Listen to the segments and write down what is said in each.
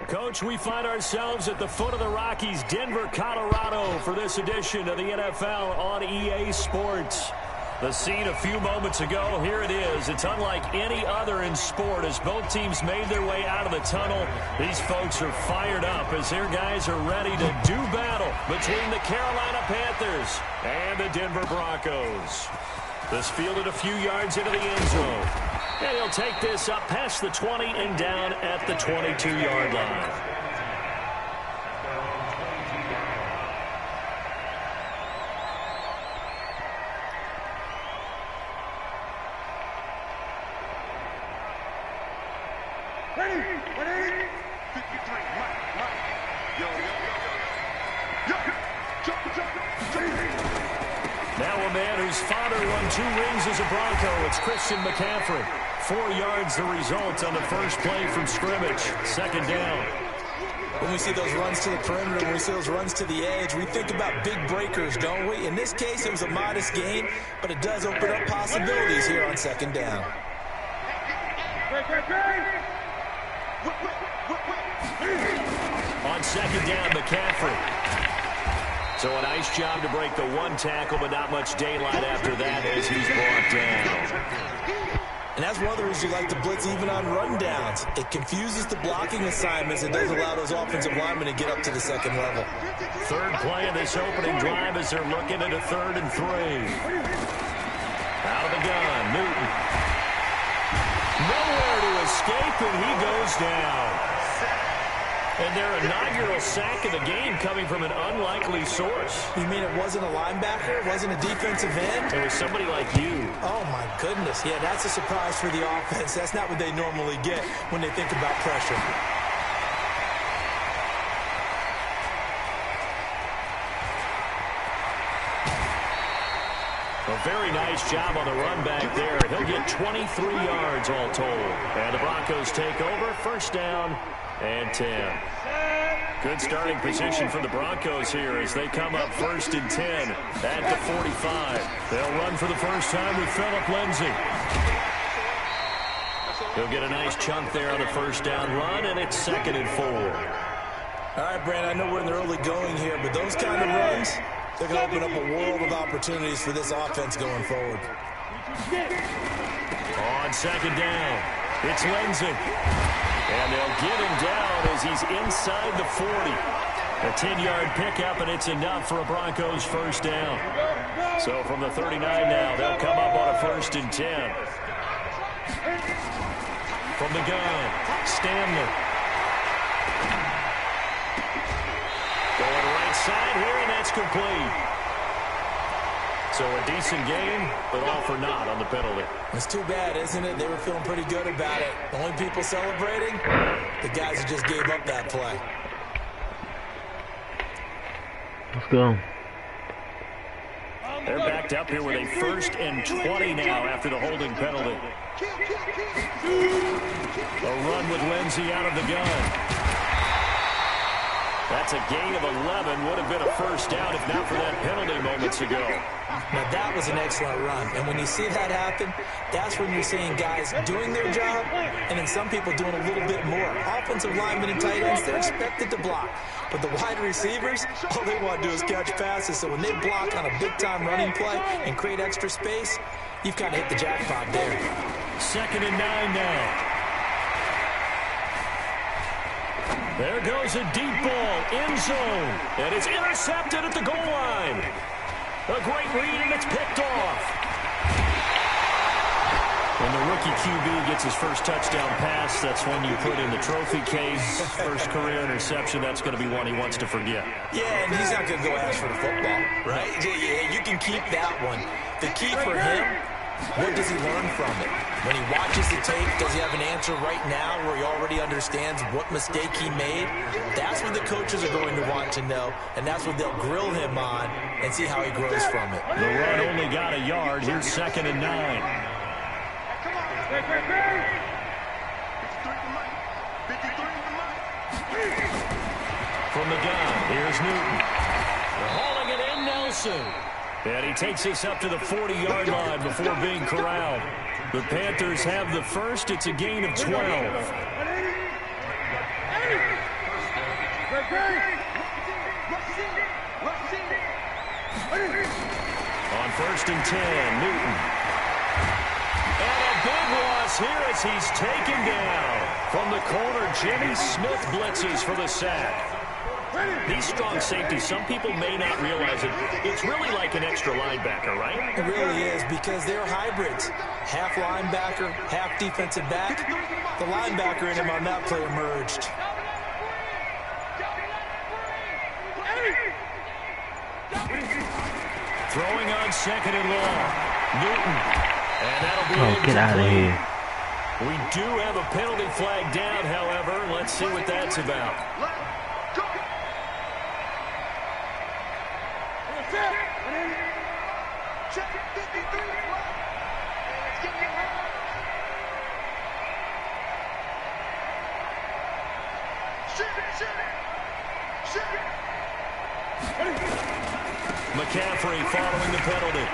Coach, we find ourselves at the foot of the Rockies, Denver, Colorado, for this edition of the NFL on EA Sports. The scene a few moments ago, here it is. It's unlike any other in sport as both teams made their way out of the tunnel. These folks are fired up as their guys are ready to do battle between the Carolina Panthers and the Denver Broncos. This fielded a few yards into the end zone. And he'll take this up past the 20 and down at the 22-yard line. Now a man whose father won 2 rings as a Bronco. It's Christian McCaffrey. 4 yards the result on the first play from scrimmage. Second down. When we see those runs to the perimeter, when we see those runs to the edge, we think about big breakers, don't we? In this case, it was a modest gain, but it does open up possibilities here on second down. On second down, McCaffrey. So a nice job to break the 1 tackle, but not much daylight after that as he's brought down. And that's one of the reasons you like to blitz even on rundowns. It confuses the blocking assignments. It does allow those offensive linemen to get up to the second level. Third play of this opening drive as they're looking at a 3rd and 3. Out of the gun, Newton. Nowhere to escape, and he goes down. And their inaugural sack of the game coming from an unlikely source. You mean it wasn't a linebacker? It wasn't a defensive end? It was somebody like you. Oh, my goodness. Yeah, that's a surprise for the offense. That's not what they normally get when they think about pressure. A very nice job on the run back there. He'll get 23 yards all told. And the Broncos take over. First down and 10. Good starting position for the Broncos here as they come up 1st and 10 at the 45. They'll run for the first time with Phillip Lindsay. He'll get a nice chunk there on the first down run, and it's 2nd and 4. All right, Brand, I know we're in the early going here, but those kind of runs, they're going to open up a world of opportunities for this offense going forward. On second down, it's Lindsay. And they'll get him down as he's inside the 40. A 10-yard pickup, and it's enough for a Broncos first down. So from the 39 now, they'll come up on a 1st and 10. From the gun, Stanley. Going right side here, and that's complete. So a decent game, but all for naught on the penalty. It's too bad, isn't it? They were feeling pretty good about it. The only people celebrating, the guys who just gave up that play. Let's go. They're backed up here with a 1st and 20 now after the holding penalty. A run with Lindsay out of the gun. That's a gain of 11. Would have been a first down if not for that penalty moments ago. Now, that was an excellent run. And when you see that happen, that's when you're seeing guys doing their job and then some people doing a little bit more. Offensive linemen and tight ends, they're expected to block. But the wide receivers, all they want to do is catch passes. So when they block on a big-time running play and create extra space, you've kind of hit the jackpot there. 2nd and 9 now. There goes a deep ball, end zone, and it's intercepted at the goal line. A great read, and it's picked off. When the rookie QB gets his first touchdown pass, that's when you put in the trophy case. First career interception, that's going to be one he wants to forget. Yeah, and he's not going to go ask for the football, right? Yeah, you can keep that one. The key for him, what does he learn from it? When he watches the tape, does he have an answer right now where he already understands what mistake he made? That's what the coaches are going to want to know, and that's what they'll grill him on and see how he grows from it. The run only got a yard. Here's 2nd and 9. From the gun, here's Newton. They're hauling it in, Nelson. And he takes this up to the 40-yard line before being corralled. The Panthers have the first. It's a gain of 12. first and 10. Newton. And a big loss here as he's taken down. From the corner, Jimmy Smith blitzes for the sack. These strong safeties, some people may not realize it. It's really like an extra linebacker, right? It really is, because they're hybrids. Half linebacker, half defensive back. The linebacker in him on that play emerged. Throwing on second and long. Newton. And that'll be get out of here. We do have a penalty flag down, however. Let's see what that's about. McCaffrey following the penalty.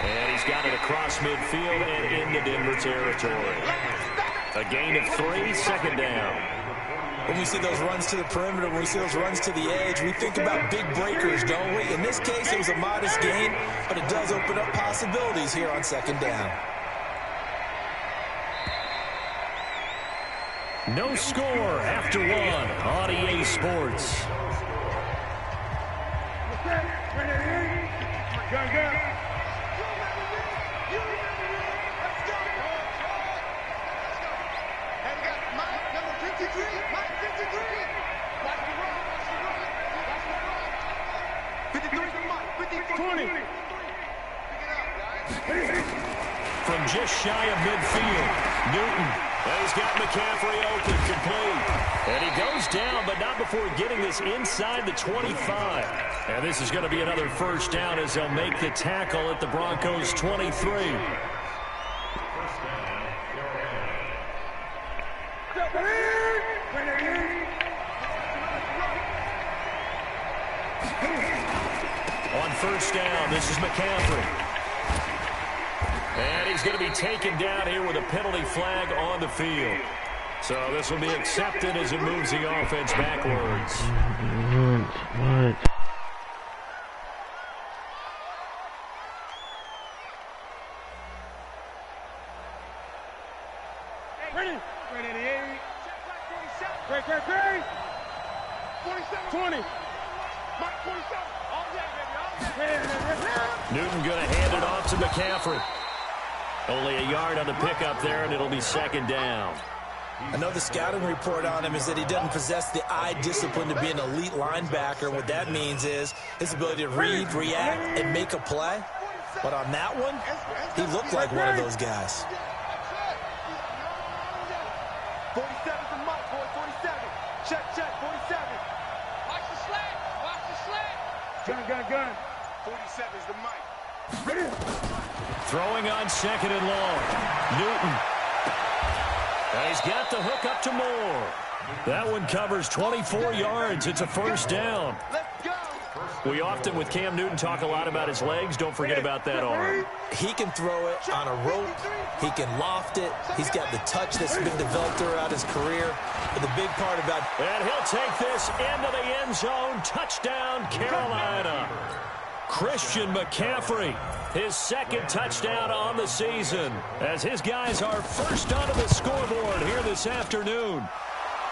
And he's got it across midfield and into Denver territory. A gain of 3, second down. When we see those runs to the perimeter, when we see those runs to the edge, we think about big breakers, don't we? In this case, it was a modest gain, but it does open up possibilities here on second down. No score after 1 on EA Sports. From just shy of midfield, Newton. He's got McCaffrey open, complete. And he goes down, but not before getting this inside the 25. And this is going to be another first down as they'll make the tackle at the Broncos' 23. On first down, this is McCaffrey. And he's going to be taken down here with a penalty flag on the field. So this will be accepted as it moves the offense backwards. What? Ready. 20. Mike 47. All day, baby. Newton going to hand it off to McCaffrey. Only a yard on the pickup there, and it'll be second down. I know the scouting report on him is that he doesn't possess the eye discipline to be an elite linebacker. What that means is his ability to read, react, and make a play. But on that one, he looked like one of those guys. 47 from Mike, boy, 47. Check, 47. Watch the slant. Gun. 47 is the Mike. Throwing on second and long. Newton. And he's got the hook up to Moore. That one covers 24 yards. It's a first down. Let's go. We often, with Cam Newton, talk a lot about his legs. Don't forget about that arm. He can throw it on a rope. He can loft it. He's got the touch that's been developed throughout his career. But the big part about... And he'll take this into the end zone. Touchdown, Carolina. Christian McCaffrey, his second touchdown on the season, as his guys are first onto the scoreboard here this afternoon.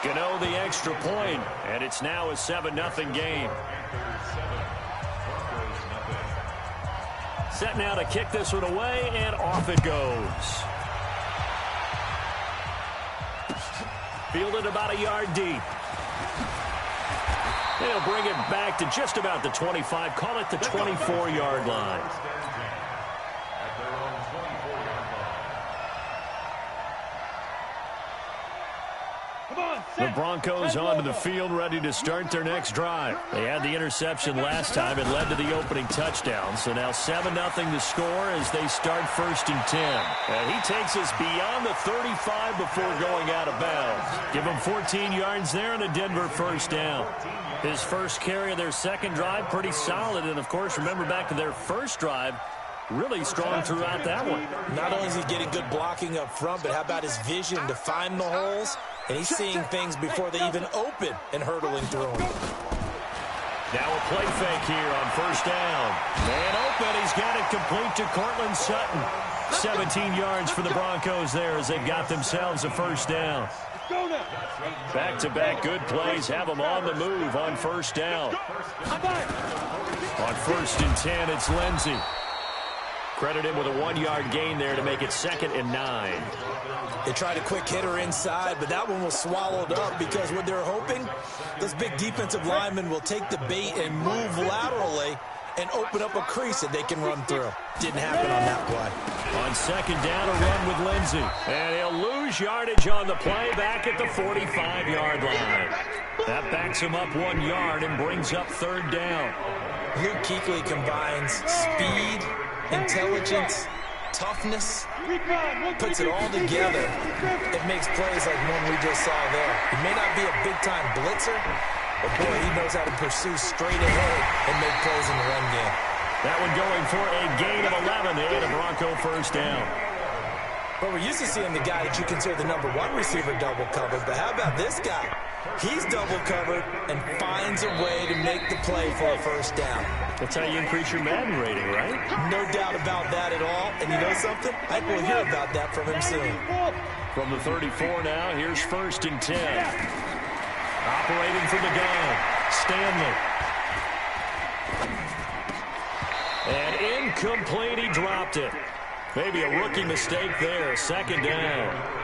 Gano the extra point, and it's now a 7-0 game. Set now to kick this one away, and off it goes. Fielded about a yard deep. They'll bring it back to just about the 25. Call it the 24-yard line. The Broncos onto the field, ready to start their next drive. They had the interception last time. It led to the opening touchdown. So now 7-0 to score as they start first and 10. And he takes us beyond the 35 before going out of bounds. Give him 14 yards there and a Denver first down. His first carry of their second drive, pretty solid. And, of course, remember back to their first drive, really strong throughout that one. Not only is he getting good blocking up front, but how about his vision to find the holes? And he's seeing things before they even open and hurtling through them. Now a play fake here on first down. And open, he's got it complete to Cortland Sutton. 17 yards for the Broncos there as they've got themselves a first down. Back-to-back good plays have them on the move on first down. On 1st and 10, it's Lindsey. Credit him with a 1-yard gain there to make it 2nd and 9. They tried a quick hitter inside, but that one was swallowed up because what they're hoping, those big defensive linemen will take the bait and move laterally and open up a crease that they can run through. Didn't happen on that play. On 2nd down, a run with Lindsey. And he'll lose yardage on the play back at the 45-yard line. That backs him up 1 yard and brings up 3rd down. Luke Kuechly combines speed, intelligence, toughness, puts it all together. It makes plays like one we just saw there. He may not be a big-time blitzer, but boy, he knows how to pursue straight ahead and make plays in the run game. That one going for a gain of 11 and a Bronco first down. But we're used to seeing the guy that you consider the number 1 receiver double covered, but how about this guy? He's double covered and finds a way to make the play for a first down. That's how you increase your Madden rating, right? No doubt about that at all. And you know something? I think we'll hear about that from him soon. From the 34 now, here's 1st and 10. Operating from the gun, Stanley. And incomplete, he dropped it. Maybe a rookie mistake there, 2nd down.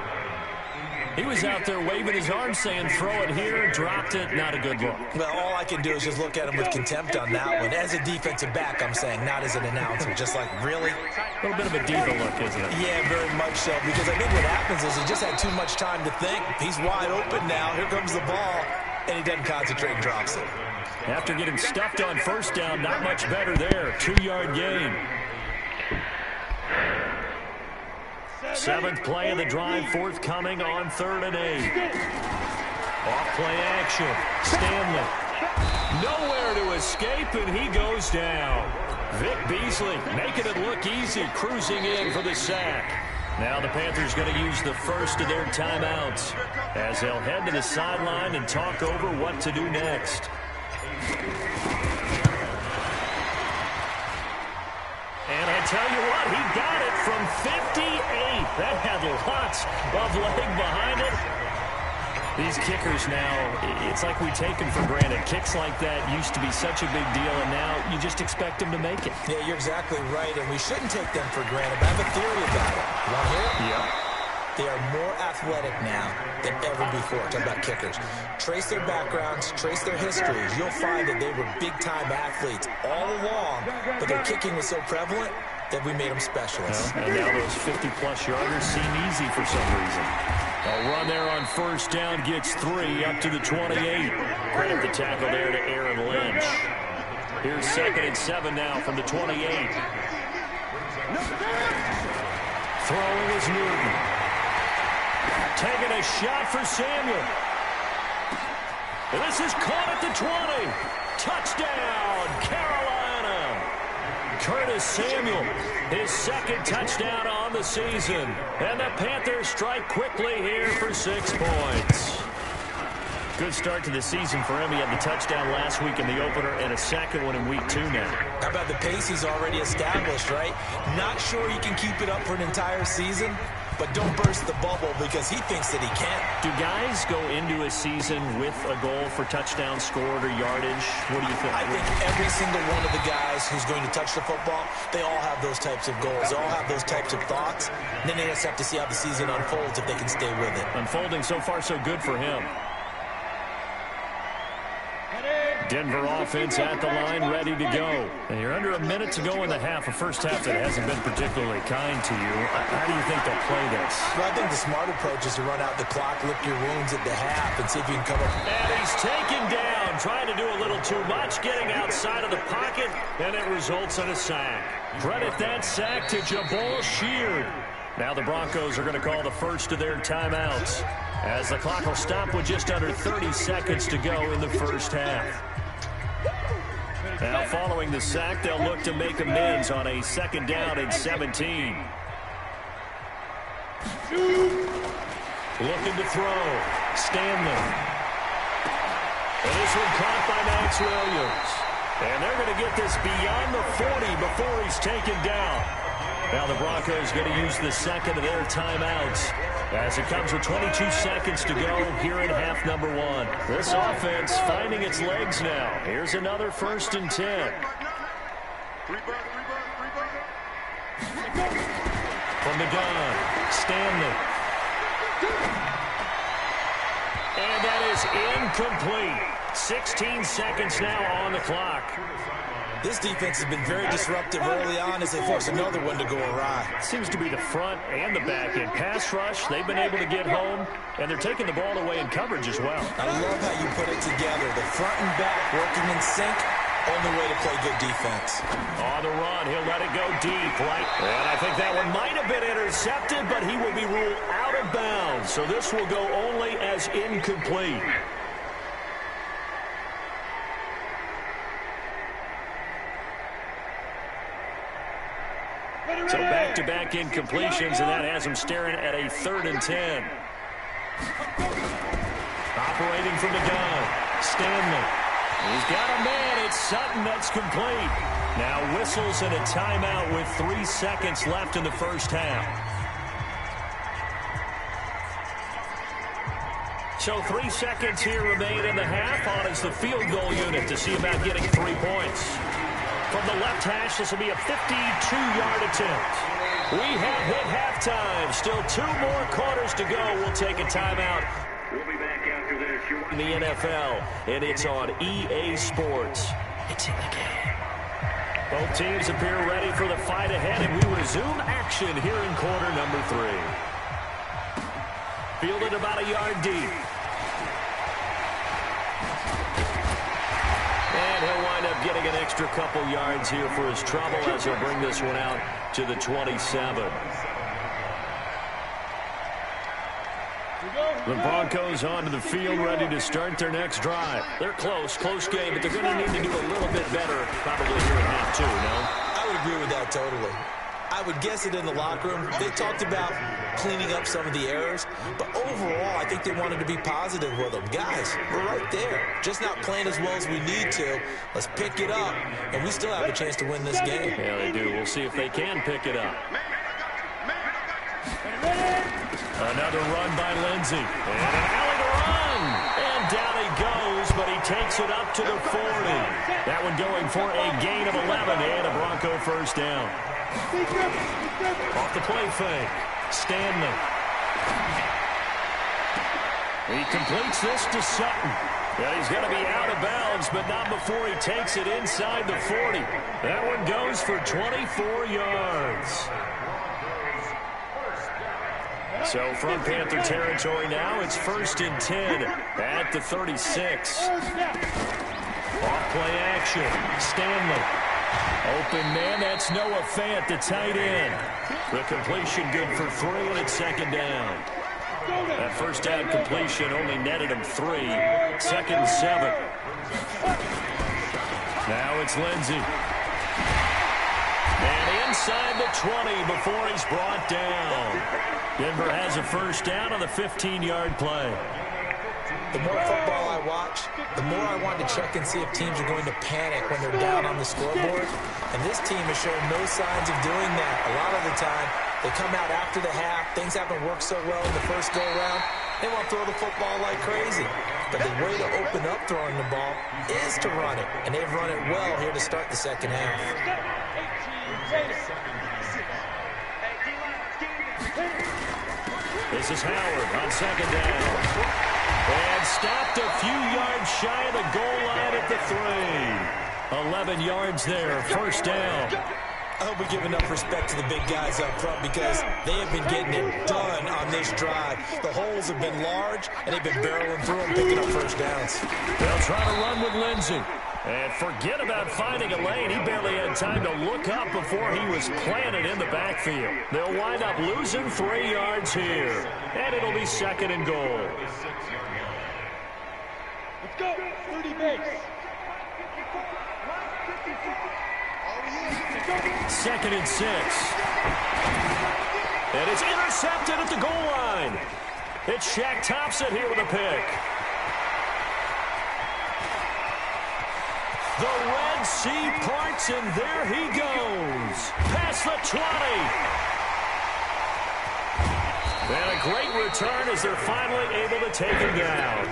He was out there waving his arm saying, throw it here, dropped it, not a good look. Well, all I can do is just look at him with contempt on that one. As a defensive back, I'm saying, not as an announcer. Just like, really? A little bit of a diva look, isn't it? Yeah, very much so. Because I think what happens is he just had too much time to think. He's wide open now. Here comes the ball. And he doesn't concentrate and drops it. After getting stuffed on first down, not much better there. 2-yard gain. 7th play of the drive, forthcoming on 3rd and 8. Off play action. Stanley. Nowhere to escape, and he goes down. Vic Beasley making it look easy, cruising in for the sack. Now the Panthers going to use the first of their timeouts as they'll head to the sideline and talk over what to do next. And I tell you what, he got it from 58. That had lots of leg behind it. These kickers now, it's like we take them for granted. Kicks like that used to be such a big deal, and now you just expect them to make it. Yeah, you're exactly right, and we shouldn't take them for granted. But I have a theory about it. You want to hear it? Yeah. They are more athletic now than ever before. Talk about kickers. Trace their backgrounds, trace their histories. You'll find that they were big-time athletes all along, but their kicking was so prevalent that we made them specialists. And now those 50-plus yarders seem easy for some reason. A run there on first down gets 3 up to the 28. Credit the tackle there to Aaron Lynch. Here's 2nd and 7 now from the 28. Throwing is Newton. Taking a shot for Samuel. And this is caught at the 20. Touchdown, Carolina. Curtis Samuel, his 2nd touchdown on the season. And the Panthers strike quickly here for 6 points. Good start to the season for him. He had the touchdown last week in the opener and a 2nd one in week 2 now. How about the pace he's already established, right? Not sure he can keep it up for an entire season, but don't burst the bubble because he thinks that he can. Do guys go into a season with a goal for touchdown scored or yardage? What do you think? I think every single one of the guys who's going to touch the football, they all have those types of goals. They all have those types of thoughts. And then they just have to see how the season unfolds if they can stay with it. Unfolding so far so good for him. Denver offense at the line, ready to go. And you're under a minute to go in the half, a first half that hasn't been particularly kind to you. How do you think they'll play this? Well, I think the smart approach is to run out the clock, lick your wounds at the half, and see if you can come up. And he's taken down, trying to do a little too much, getting outside of the pocket, and it results in a sack. Credit that sack to Jabal Sheard. Now the Broncos are going to call the first of their timeouts, as the clock will stop with just under 30 seconds to go in the first half. Now following the sack, they'll look to make amends on a 2nd down and 17. Looking to throw. Stanley. And this one caught by Max Williams. And they're going to get this beyond the 40 before he's taken down. Now the Broncos going to use the second of their timeouts as it comes with 22 seconds to go here in half number one. This offense finding its legs now. Here's another 1st and 10. From the gun, Stanley. And that is incomplete. 16 seconds now on the clock. This defense has been very disruptive early on as they force another one to go awry. Seems to be the front and the back end. Pass rush, they've been able to get home, and they're taking the ball away in coverage as well. I love how you put it together. The front and back working in sync. Only way to play good defense. On the run, he'll let it go deep, right? And I think that one might have been intercepted, but he will be ruled out of bounds. So this will go only as incomplete. So back-to-back incompletions, and that has him staring at a 3rd and 10. Operating from the gun, Stanley. He's got a man. It's Sutton that's complete. Now whistles and a timeout with 3 seconds left in the first half. So 3 seconds here remain in the half. On is the field goal unit to see about getting 3 points. From the left hash, this will be a 52-yard attempt. We have hit halftime. Still 2 more quarters to go. We'll take a timeout. We'll be back after this. In the NFL, and it's on EA Sports. It's in the game. Both teams appear ready for the fight ahead, and we resume action here in quarter number 3. Fielded about a yard deep. And he'll wind up getting an extra couple yards here for his trouble as he'll bring this one out to the 27. The Broncos onto the field, ready to start their next drive. They're close game, but they're going to need to do a little bit better probably here in half 2, no? I would agree with that totally. I would guess it in the locker room. They talked about cleaning up some of the errors, but overall, I think they wanted to be positive with them. Guys, we're right there. Just not playing as well as we need to. Let's pick it up, and we still have a chance to win this game. Yeah, they do. We'll see if they can pick it up. Another run by Lindsey. And an alley to run. And down he goes, but he takes it up to the 40. That one going for a gain of 11 and a Bronco first down. Off the play fake. Stanley. He completes this to Sutton. Yeah, he's going to be out of bounds, but not before he takes it inside the 40. That one goes for 24 yards. So from Panther territory now, it's 1st and 10 at the 36. Off-play action. Stanley. Open man, that's Noah Fant, the tight end. The completion good for 3, and it's 2nd down. That first down completion only netted him 3. 2nd and 7. Now it's Lindsey. And inside the 20 before he's brought down. Denver has a first down on the 15-yard play. The more football I watch, the more I want to check and see if teams are going to panic when they're down on the scoreboard. And this team has shown no signs of doing that. A lot of the time, they come out after the half. Things haven't worked so well in the first go-around. They want to throw the football like crazy. But the way to open up throwing the ball is to run it. And they've run it well here to start the second half. This is Howard on 2nd down. And stopped a few yards shy of the goal line at the 3. 11 yards there, first down. I hope we give enough respect to the big guys up front because they have been getting it done on this drive. The holes have been large, and they've been barreling through them, picking up first downs. They'll try to run with Lindsey. And forget about finding a lane. He barely had time to look up before he was planted in the backfield. They'll wind up losing 3 yards here. And it'll be 2nd and goal. Let's go. 30 base. 2nd and 6. And it's intercepted at the goal line. It's Shaq Thompson here with a pick. The Red Sea parts, and there he goes. Past the 20. And a great return as they're finally able to take him down.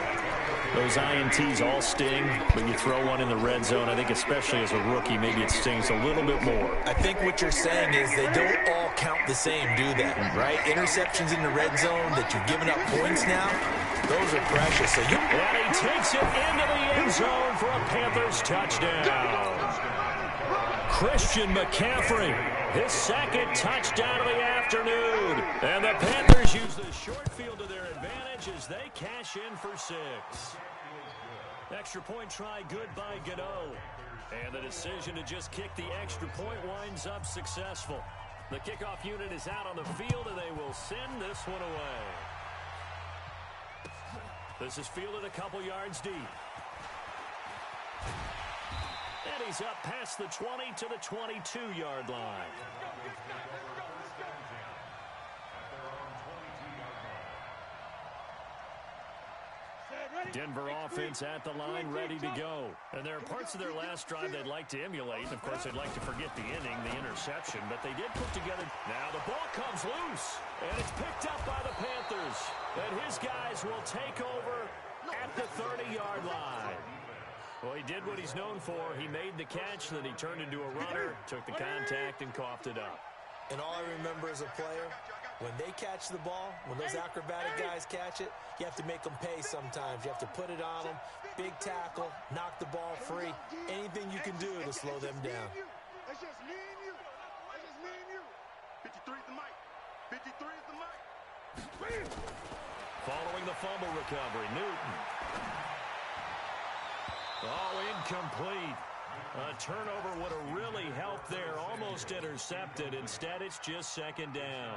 Those INTs all sting, but you throw one in the red zone, I think especially as a rookie, maybe it stings a little bit more. I think what you're saying is they don't all count the same, do they? Right? Interceptions in the red zone that you've given up points now, those are precious. So and he takes it into the end zone for a Panthers touchdown. Christian McCaffrey, his second touchdown of the afternoon. And the Panthers use the short field to their advantage as they cash in for 6. Extra point try good by Gano. And the decision to just kick the extra point winds up successful. The kickoff unit is out on the field, and they will send this one away. This is fielded a couple yards deep. And he's up past the 20 to the 22-yard line. Denver offense at the line, ready to go. And there are parts of their last drive they'd like to emulate. Of course, they'd like to forget the inning, the interception, but they did put together. Now the ball comes loose, and it's picked up by the Panthers. And his guys will take over at the 30-yard line. Well, he did what he's known for. He made the catch, then he turned into a runner, took the contact, and coughed it up. And all I remember as a player, when they catch the ball, when those acrobatic guys catch it, you have to make them pay sometimes. You have to put it on them, big tackle, knock the ball free. Anything you can do to slow them down. That's just me and you. That's just me and you. 53 is the mic. 53 is the mic. Following the fumble recovery, Newton. Oh, incomplete. A turnover would have really helped there. Almost intercepted. Instead, it's just second down.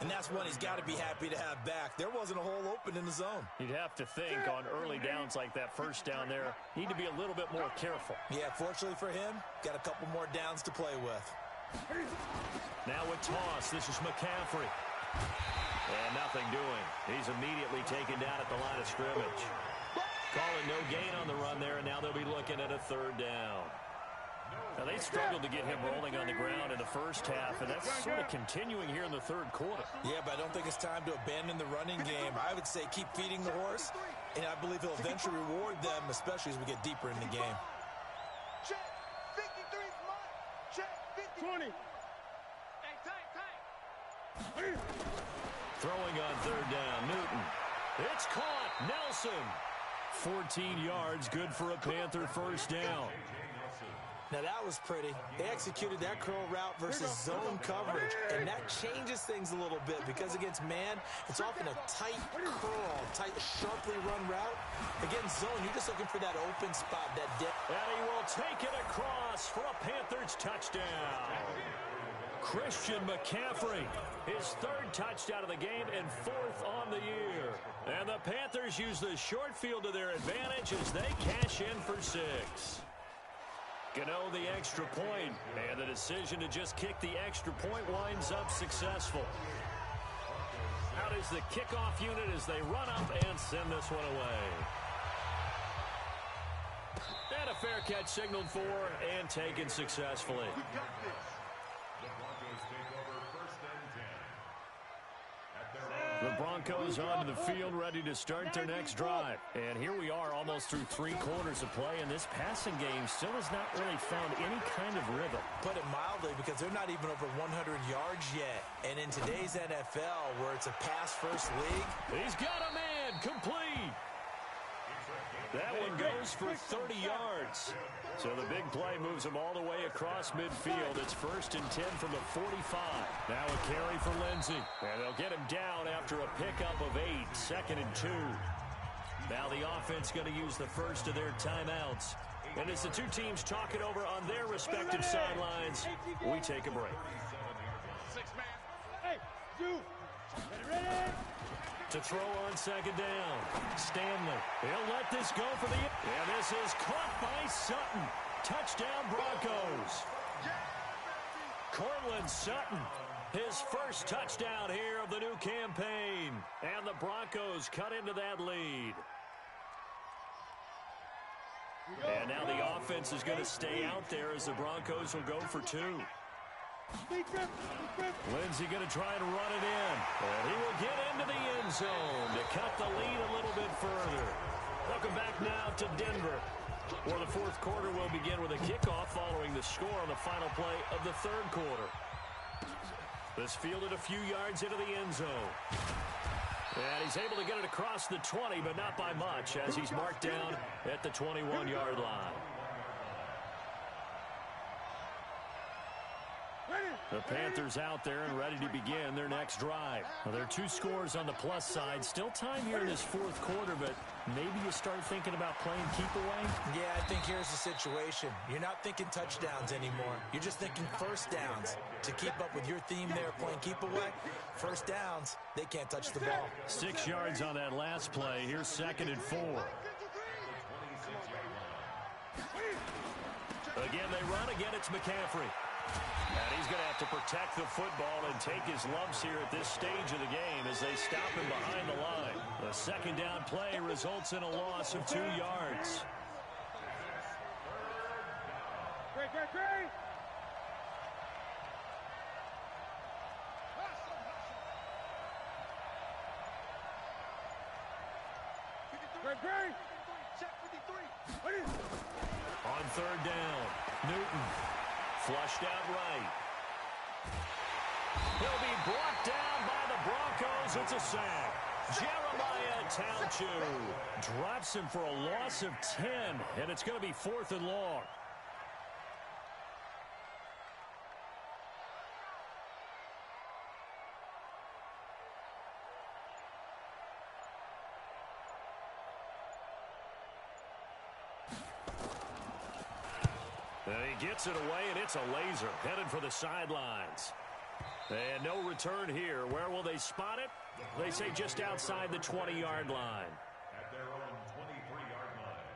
And that's one he's got to be happy to have back. There wasn't a hole open in the zone. You'd have to think on early downs like that first down there, need to be a little bit more careful. Yeah, fortunately for him, got a couple more downs to play with. Now with toss, this is McCaffrey. And nothing doing. He's immediately taken down at the line of scrimmage. Calling no gain on the run there, and now they'll be looking at a third down. Now, they struggled to get him rolling on the ground in the first half, and that's sort of continuing here in the third quarter. Yeah, but I don't think it's time to abandon the running game. I would say keep feeding the horse, and I believe he'll eventually reward them, especially as we get deeper in the game. Check. 53 is mine. Check. 50. 20. Hey, tank. Throwing on third down, Newton. It's caught. Nelson. 14 yards, good for a Panther first down. Now that was pretty. They executed that curl route versus zone coverage, and that changes things a little bit because against man, it's often a tight curl, tight, sharply run route. Against zone, you're just looking for that open spot, that dip. And he will take it across for a Panthers touchdown. Christian McCaffrey, his third touchdown of the game and fourth on the year. And the Panthers use the short field to their advantage as they cash in for 6. Gano the extra point, and the decision to just kick the extra point winds up successful. Out is the kickoff unit as they run up and send this one away. And a fair catch signaled for and taken successfully. The Broncos onto the field, ready to start their next drive. And here we are almost through 3 quarters of play, and this passing game still has not really found any kind of rhythm. Put it mildly, because they're not even over 100 yards yet. And in today's NFL, where it's a pass-first league, he's got a man, complete. That one goes for 30 yards. So the big play moves him all the way across midfield. It's 1st and 10 from the 45. Now a carry for Lindsey. And they'll get him down after a pickup of 8. 2nd and 2. Now the offense going to use the first of their timeouts. And as the two teams talk it over on their respective sidelines, we take a break. 6 man. Hey, you. Ready? To throw on 2nd down. Stanley. He'll let this go for the... And this is caught by Sutton. Touchdown Broncos. Cortland Sutton. His first touchdown here of the new campaign. And the Broncos cut into that lead. And now the offense is going to stay out there as the Broncos will go for two. Lindsey going to try and run it in. And he will get into the end zone to cut the lead a little bit further. Welcome back now to Denver, where the fourth quarter will begin with a kickoff following the score on the final play of the third quarter. This fielded a few yards into the end zone. And he's able to get it across the 20, but not by much, as he's marked down at the 21-yard line. The Panthers out there and ready to begin their next drive. Well, there are two scores on the plus side. Still time here in this fourth quarter, but maybe you start thinking about playing keep away? Yeah, I think here's the situation. You're not thinking touchdowns anymore. You're just thinking first downs. To keep up with your theme there, playing keep away, first downs, they can't touch the ball. 6 yards on that last play. Here's 2nd and 4. Again, they run. Again, it's McCaffrey. And he's going to have to protect the football and take his lumps here at this stage of the game as they stop him behind the line. The second down play results in a loss of 2 yards. Great. Check 53. On third down, Newton flushed out right. He'll be brought down by the Broncos. It's a sack. Jeremiah Township drops him for a loss of 10, and it's going to be 4th and long. And he gets it away, and it's a laser headed for the sidelines. And no return here. Where will they spot it? They say just outside the 20-yard line. At their own 23-yard line.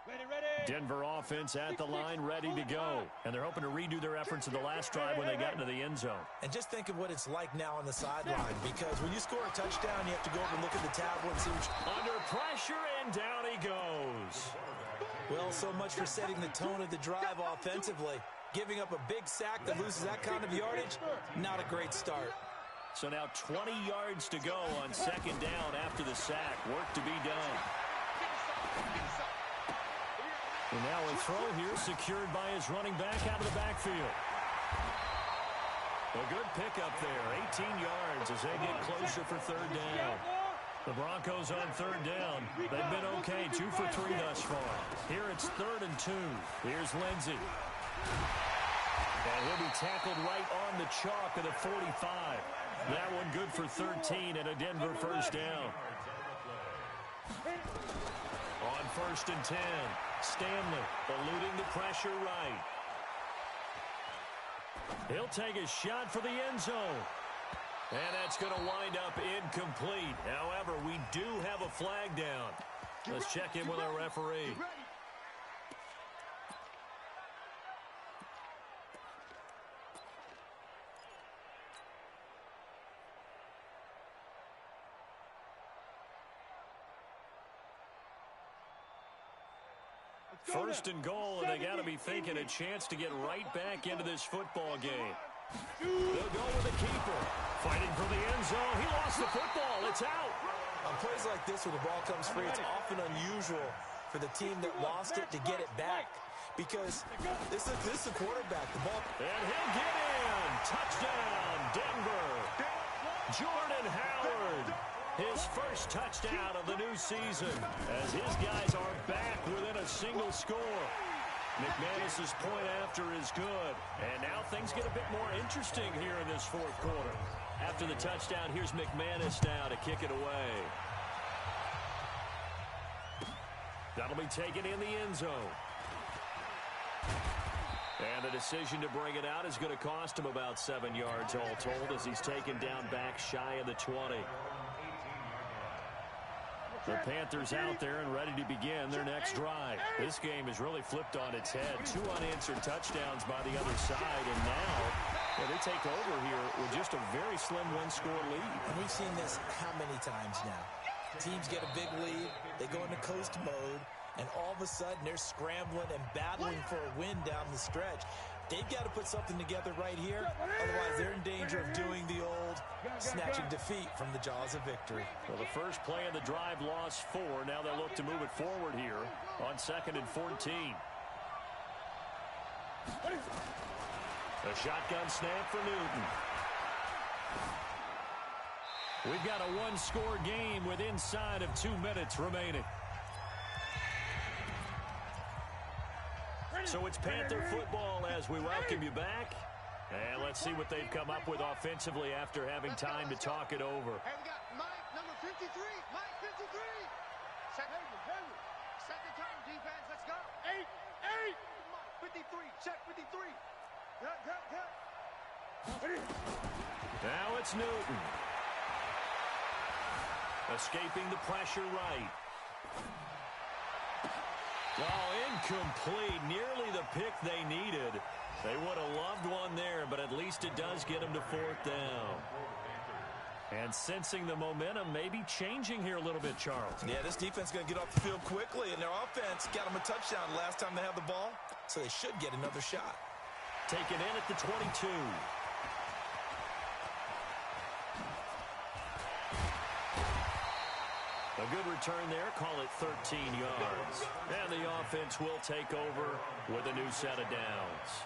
Ready. Denver offense at the line, ready to go. And they're hoping to redo their efforts in the last drive when they got into the end zone. And just think of what it's like now on the sideline, because when you score a touchdown, you have to go over and look at the tablet and see which... Under pressure, and down he goes. Well, so much for setting the tone of the drive offensively. Giving up a big sack that loses that kind of yardage, not a great start. So now 20 yards to go on second down after the sack. Work to be done. And now a throw here secured by his running back out of the backfield. A good pickup there, 18 yards as they get closer for third down. The Broncos on third down. They've been okay, 2 for 3 thus far. Here it's 3rd and 2. Here's Lindsey. And he'll be tackled right on the chalk of the 45. That one good for 13 and a Denver first down. On 1st and 10, Stanley eluding the pressure right. He'll take a shot for the end zone. And that's going to wind up incomplete. However, we do have a flag down. Let's check in with our referee. First and goal, and they got to be thinking a chance to get right back into this football game. They'll go with the keeper. Fighting for the end zone. He lost the football. It's out. On plays like this where the ball comes free, it's often unusual for the team that lost it to get it back. Because this is the quarterback. The ball. And he'll get in. Touchdown, Denver. Jordan Howard. His first touchdown of the new season as his guys are back within a single score. McManus's point after is good. And now things get a bit more interesting here in this fourth quarter. After the touchdown, here's McManus now to kick it away. That'll be taken in the end zone. And the decision to bring it out is going to cost him about 7 yards all told as he's taken down back shy of the 20. The Panthers out there and ready to begin their next drive. This game has really flipped on its head. 2 unanswered touchdowns by the other side, and now they take over here with just a very slim one-score lead. And we've seen this how many times now? Teams get a big lead, they go into coast mode, and all of a sudden they're scrambling and battling for a win down the stretch. They've got to put something together right here. Otherwise, they're in danger of doing the old snatching defeat from the jaws of victory. Well, the first play of the drive lost 4. Now they'll look to move it forward here on 2nd and 14. A shotgun snap for Newton. We've got a one-score game with inside of 2 minutes remaining. So it's Panther football as we welcome you back. And let's see what they've come up with offensively after having time to talk it over. Hey, we got Mike, number 53. Mike, 53. Set the turn, defense. Let's go. 8. 53. Check 53. Good. Now it's Newton. Escaping the pressure right. Oh, incomplete. Nearly the pick they needed. They would have loved one there, but at least it does get them to 4th down. And sensing the momentum maybe changing here a little bit, Charles. Yeah, this defense is going to get off the field quickly, and their offense got them a touchdown last time they had the ball, so they should get another shot. Taken in at the 22. A good return there. Call it 13 yards. And the offense will take over with a new set of downs.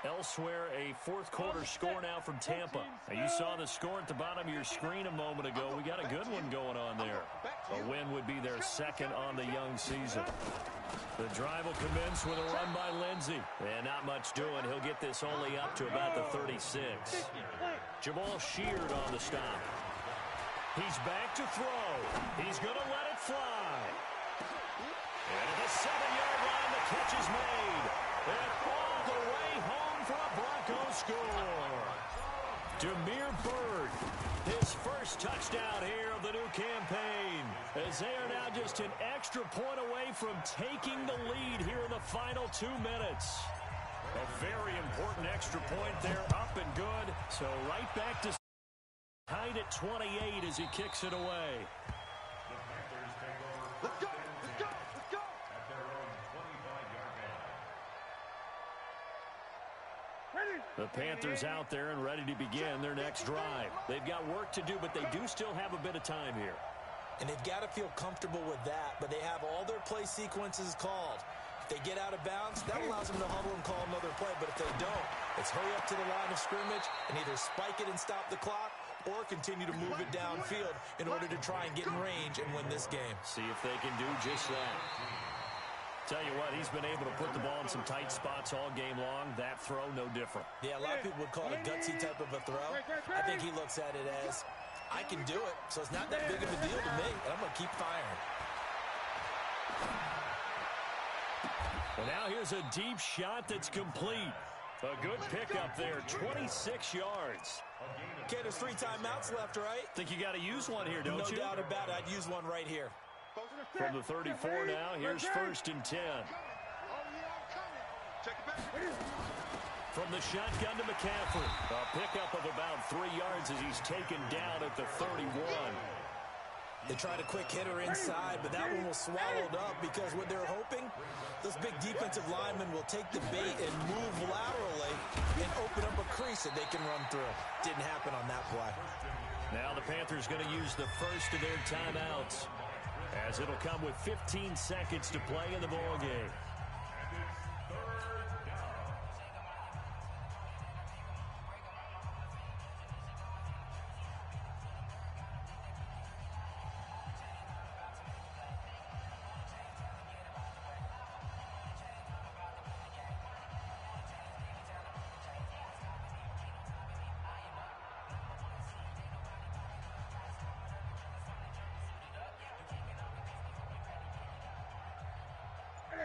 Elsewhere, a fourth-quarter score now from Tampa. Now, you saw the score at the bottom of your screen a moment ago. We got a good one going on there. A win would be their second on the young season. The drive will commence with a run by Lindsey. And not much doing. He'll get this only up to about the 36. Jamal Sheard on the stop. He's back to throw. He's going to let it fly. And at the 7-yard line, the catch is made. And all the way home for a Broncos score. Damiere Byrd, his first touchdown here of the new campaign, as they are now just an extra point away from taking the lead here in the final 2 minutes. A very important extra point there, up and good. So right back to tied at 28 as he kicks it away. The Panthers take over. Let's go. At their own 25-yard line. The Panthers out there and ready to begin their next drive. They've got work to do, but they do still have a bit of time here. And they've got to feel comfortable with that, but they have all their play sequences called. If they get out of bounds, that allows them to huddle and call another play. But if they don't, it's hurry up to the line of scrimmage and either spike it and stop the clock or continue to move it downfield in order to try and get in range and win this game. See if they can do just that. Tell you what, he's been able to put the ball in some tight spots all game long. That throw, no different. Yeah, a lot of people would call it a gutsy type of a throw. I think he looks at it as, I can do it, so it's not that big of a deal to me, and I'm going to keep firing. And now here's a deep shot that's complete. A good pickup there, 26 yards. Okay, there's 3 timeouts left, right? Think you got to use one here, don't you? No doubt about it. I'd use one right here. From the 34 now, here's 1st and 10. Check it back. From the shotgun to McCaffrey. A pickup of about 3 yards as he's taken down at the 31. They tried a quick hitter inside, but that one was swallowed up because what they're hoping, those big defensive linemen will take the bait and move laterally and open up a crease that they can run through. Didn't happen on that play. Now the Panthers going to use the first of their timeouts, as it'll come with 15 seconds to play in the ball game.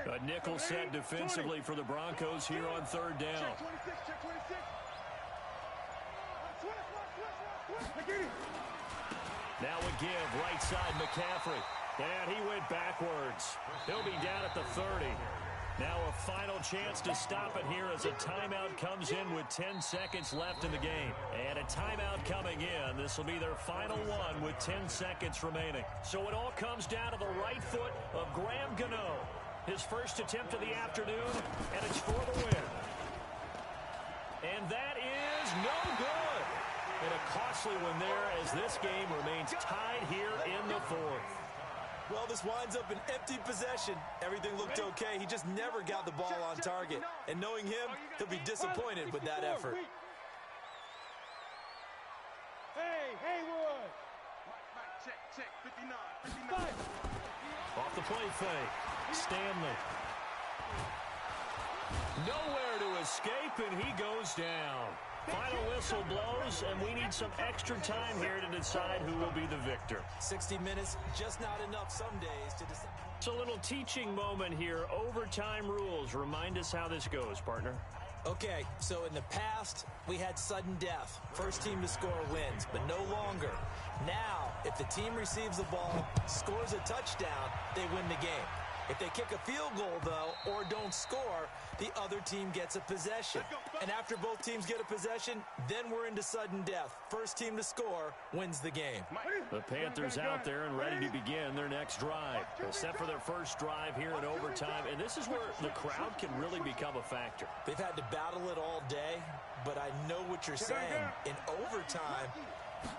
A nickel set defensively for the Broncos here on 3rd down. Check 26. Now a give, right side McCaffrey. And he went backwards. He'll be down at the 30. Now a final chance to stop it here as a timeout comes in with 10 seconds left in the game. And a timeout coming in. This will be their final one with 10 seconds remaining. So it all comes down to the right foot of Graham Gano. His first attempt of the afternoon, and it's for the win. And that is no good. And a costly one there as this game remains tied here in the fourth. Well, this winds up an empty possession. Everything looked okay. He just never got the ball on target. And knowing him, he'll be disappointed with that effort. Hey, Haywood. Mike, check, 59. Off the play fake. Stanley. Nowhere to escape, and he goes down. Final whistle blows, and we need some extra time here to decide who will be the victor. 60 minutes, just not enough some days to decide. It's a little teaching moment here. Overtime rules. Remind us how this goes, partner. Okay, so in the past, we had sudden death. First team to score wins, but no longer. Now, if the team receives the ball, scores a touchdown, they win the game. If they kick a field goal, though, or don't score, the other team gets a possession. And after both teams get a possession, then we're into sudden death. First team to score wins the game. The Panthers out there and ready to begin their next drive. They're set for their first drive here in overtime, and this is where the crowd can really become a factor. They've had to battle it all day, but I know what you're saying. In overtime,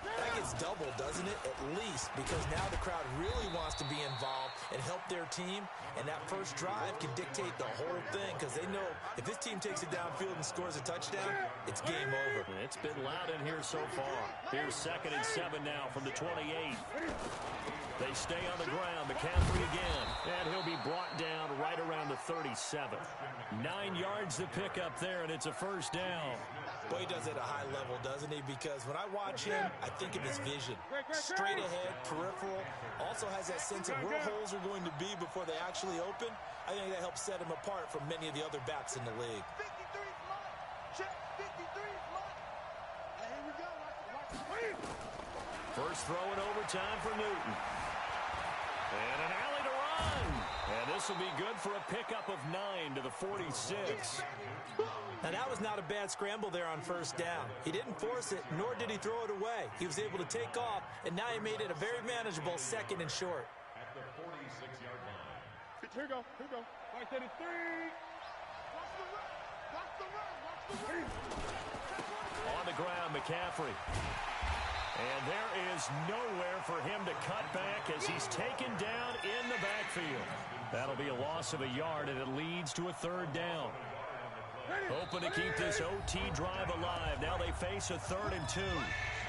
that gets doubled, doesn't it? At least, because now the crowd really wants to be involved and help their team, and that first drive can dictate the whole thing because they know if this team takes it downfield and scores a touchdown, it's game over. It's been loud in here so far. Here's 2nd and 7 now from the 28. They stay on the ground. McCaffrey again, and he'll be brought down right around the 37. 9 yards to pick up there, and it's a first down. Boy, he does it at a high level, doesn't he? Because when I watch him, I think of his vision. Straight ahead, peripheral. Also has that sense of where holes are going to be before they actually open. I think that helps set him apart from many of the other backs in the league. 53 is mine. Check, 53 is mine. And here we go. Watch. First throw in overtime for Newton. And an alley to run. And this will be good for a pickup of 9 to the 46. Now, that was not a bad scramble there on first down. He didn't force it, nor did he throw it away. He was able to take off, and now he made it a very manageable 2nd and short. At the 46-yard line. Here we go. Like 33. Watch the run. On the ground, McCaffrey. And there is nowhere for him to cut back as he's taken down in the backfield. That'll be a loss of a yard, and it leads to a 3rd down. Hoping to keep this OT drive alive. Now they face a 3rd and 2.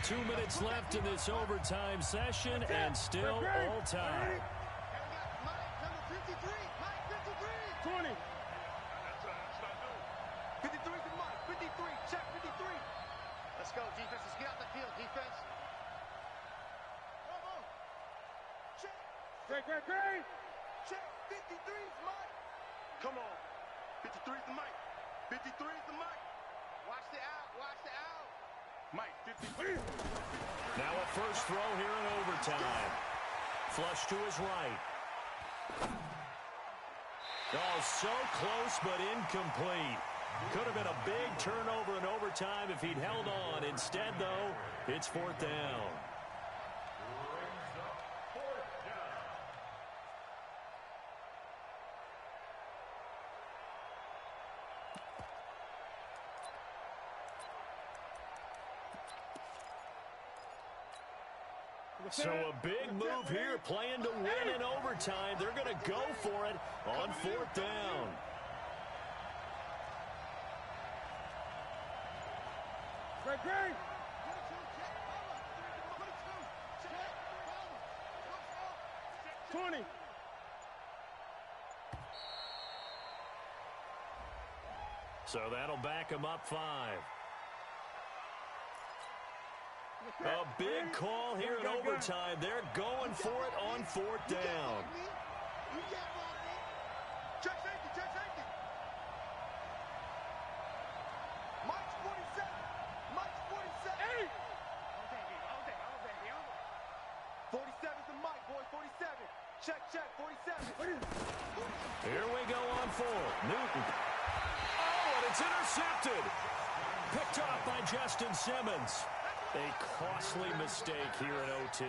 2 minutes left in this overtime session, and still all tied. Mike, number 53. Mike, 53. 20. That's what I do. 53 is Mike. 53. Check 53. Let's go, defense. Let's get out the field, defense. Come on. Check. Great. Check. 53 is Mike. Come on. 53 is the Mike. 53 is the Mike. Watch the out. Watch the out. Mike, 53. Now a first throw here in overtime. Flush to his right. Oh, so close but incomplete. Could have been a big turnover in overtime if he'd held on. Instead, though, it's 4th down. So a big move here, playing to win in overtime. They're going to go for it on 4th down. Great. 20. So that'll back him up 5. A big call here in overtime. They're going for it on 4th down. You got it. Check safety. Mike's 47. Mike's 47. Hey! 47 is the Mike, boy. 47. Check. Check, 47. Here we go on fourth. Newton. Oh, and it's intercepted. Picked off by Justin Simmons. A costly mistake here in OT.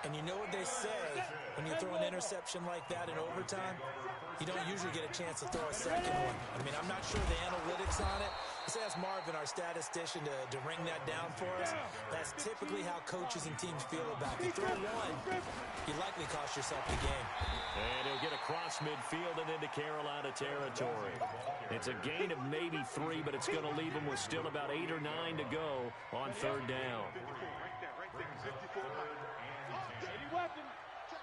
And you know what they say, when you throw an interception like that in overtime, you don't usually get a chance to throw a second one. I mean, I'm not sure the analytics on it. Let's ask Marvin, our statistician, to ring that down for us. That's typically how coaches and teams feel about it. You throw one, you likely cost yourself the game. And he'll get across midfield and into Carolina territory. It's a gain of maybe 3, but it's going to leave them with still about 8 or 9 to go on third down. Right there. 54 Mike. Any weapon. Check.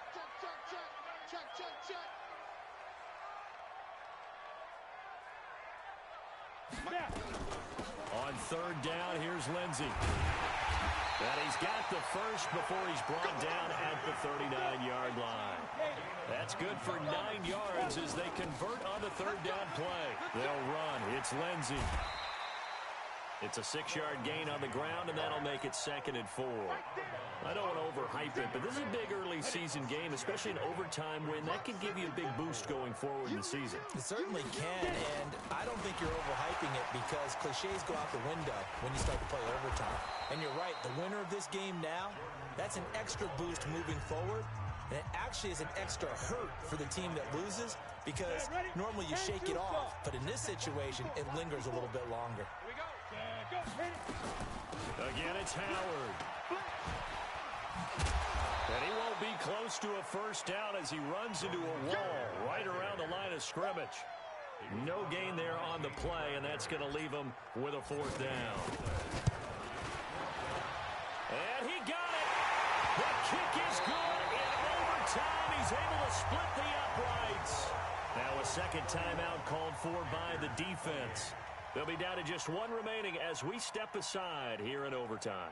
On third down, here's Lindsey. And he's got the first before he's brought down at the 39-yard line. That's good for 9 yards as they convert on the third down play. They'll run. It's Lindsey. It's a 6-yard gain on the ground, and that'll make it 2nd and 4. I don't want to overhype it, but this is a big early season game, especially an overtime win. That can give you a big boost going forward in the season. It certainly can, and I don't think you're overhyping it because cliches go out the window when you start to play overtime. And you're right, the winner of this game now, that's an extra boost moving forward, and it actually is an extra hurt for the team that loses because normally you shake it off, but in this situation, it lingers a little bit longer. Again, it's Howard. And he won't be close to a first down as he runs into a wall right around the line of scrimmage. No gain there on the play, and that's going to leave him with a 4th down. And he got it. The kick is good. In overtime, he's able to split the uprights. Now a second timeout called for by the defense. They'll be down to just 1 remaining as we step aside here in overtime.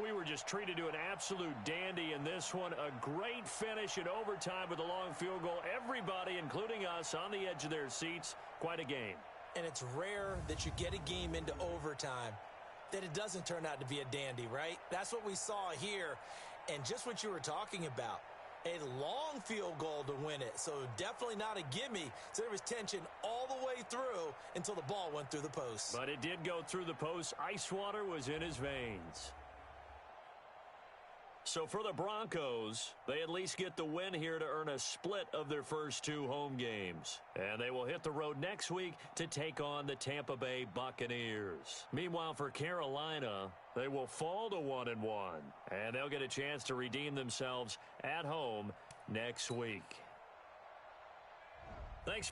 We were just treated to an absolute dandy in this one. A great finish in overtime with a long field goal. Everybody, including us, on the edge of their seats. Quite a game. And it's rare that you get a game into overtime that it doesn't turn out to be a dandy, right? That's what we saw here. And just what you were talking about. A long field goal to win it. So definitely not a gimme. So there was tension all the way through until the ball went through the post. But it did go through the post. Ice water was in his veins. So for the Broncos, they at least get the win here to earn a split of their first 2 home games. And they will hit the road next week to take on the Tampa Bay Buccaneers. Meanwhile, for Carolina, they will fall to 1-1. And they'll get a chance to redeem themselves at home next week. Thanks.